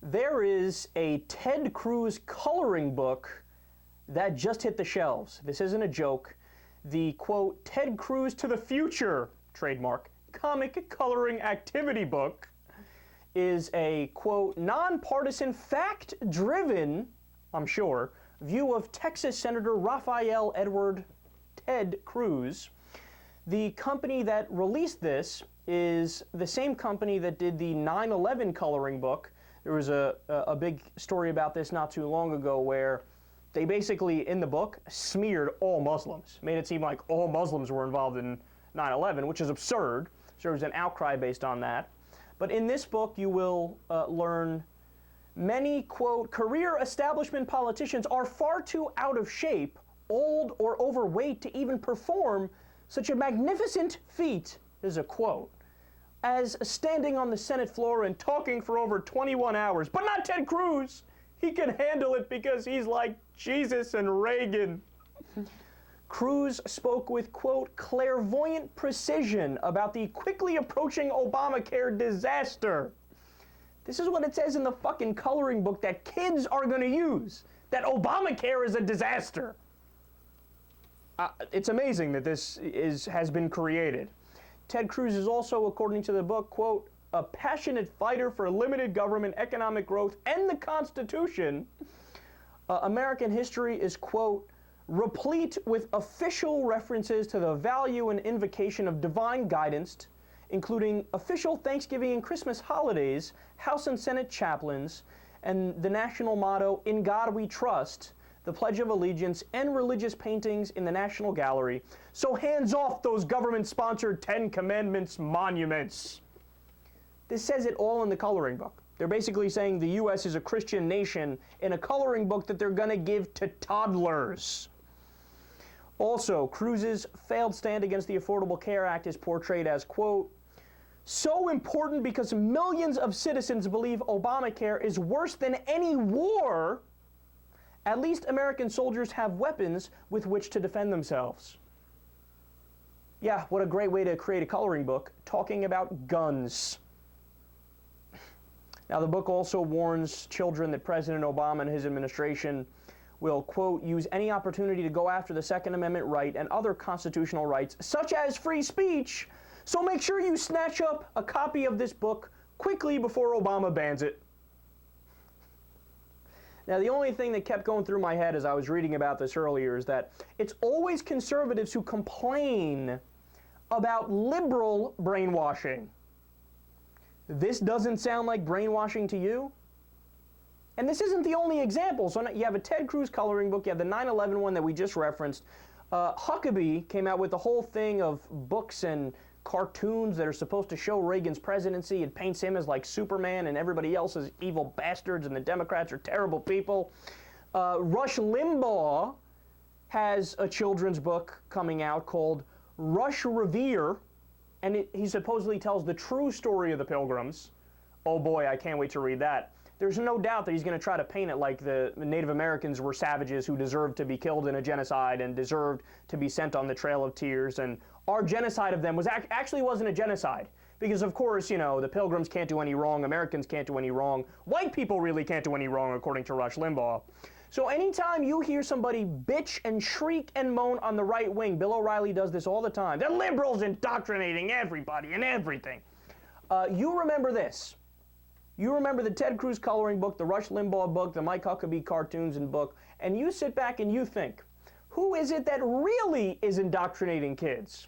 There is a Ted Cruz coloring book that just hit the shelves. This isn't a joke. The, quote, Ted Cruz to the Future, trademark, comic coloring activity book is a, quote, non-partisan, fact-driven, I'm sure, view of Texas Senator Rafael Edward Ted Cruz. The company that released this is the same company that did the 9/11 coloring book. There was a big story about this not too long ago where they basically, in the book, smeared all Muslims, made it seem like all Muslims were involved in 9/11, which is absurd. So there was an outcry based on that. But in this book, you will learn many, quote, career establishment politicians are far too out of shape, old, or overweight to even perform such a magnificent feat, is a quote, as standing on the Senate floor and talking for over 21 hours. But not Ted Cruz. He can handle it because he's like Jesus and Reagan. Cruz spoke with, quote, clairvoyant precision about the quickly approaching Obamacare disaster. This is what it says in the fucking coloring book that kids are going to use, that Obamacare is a disaster. It's amazing that this has been created. Ted Cruz is also, according to the book, quote, a passionate fighter for limited government, economic growth, and the Constitution. American history is, quote, replete with official references to the value and invocation of divine guidance, including official Thanksgiving and Christmas holidays, House and Senate chaplains, and the national motto, In God We Trust, the Pledge of Allegiance, and religious paintings in the National Gallery. So hands off those government-sponsored Ten Commandments monuments. This says it all in the coloring book. They're basically saying the U.S. is a Christian nation in a coloring book that they're going to give to toddlers. Also, Cruz's failed stand against the Affordable Care Act is portrayed as, quote, so important because millions of citizens believe Obamacare is worse than any war. At least American soldiers have weapons with which to defend themselves. Yeah, what a great way to create a coloring book talking about guns. Now, the book also warns children that President Obama and his administration will, quote, use any opportunity to go after the Second Amendment right and other constitutional rights, such as free speech. So make sure you snatch up a copy of this book quickly before Obama bans it. Now, the only thing that kept going through my head as I was reading about this earlier is that it's always conservatives who complain about liberal brainwashing. This doesn't sound like brainwashing to you? And this isn't the only example. So you have a Ted Cruz coloring book, you have the 9/11 one that we just referenced. Huckabee came out with the whole thing of books and cartoons that are supposed to show Reagan's presidency. It paints him as like Superman and everybody else as evil bastards and the Democrats are terrible people. Rush Limbaugh has a children's book coming out called Rush Revere, and he supposedly tells the true story of the Pilgrims. Oh boy, I can't wait to read that. There's no doubt that he's going to try to paint it like the Native Americans were savages who deserved to be killed in a genocide and deserved to be sent on the Trail of Tears. And our genocide of them was actually wasn't a genocide. Because, of course, you know, the Pilgrims can't do any wrong. Americans can't do any wrong. White people really can't do any wrong, according to Rush Limbaugh. So anytime you hear somebody bitch and shriek and moan on the right wing, Bill O'Reilly does this all the time. The liberals indoctrinating everybody and everything. You remember this. You remember the Ted Cruz coloring book, the Rush Limbaugh book, the Mike Huckabee cartoons and book, and you sit back and you think, who is it that really is indoctrinating kids?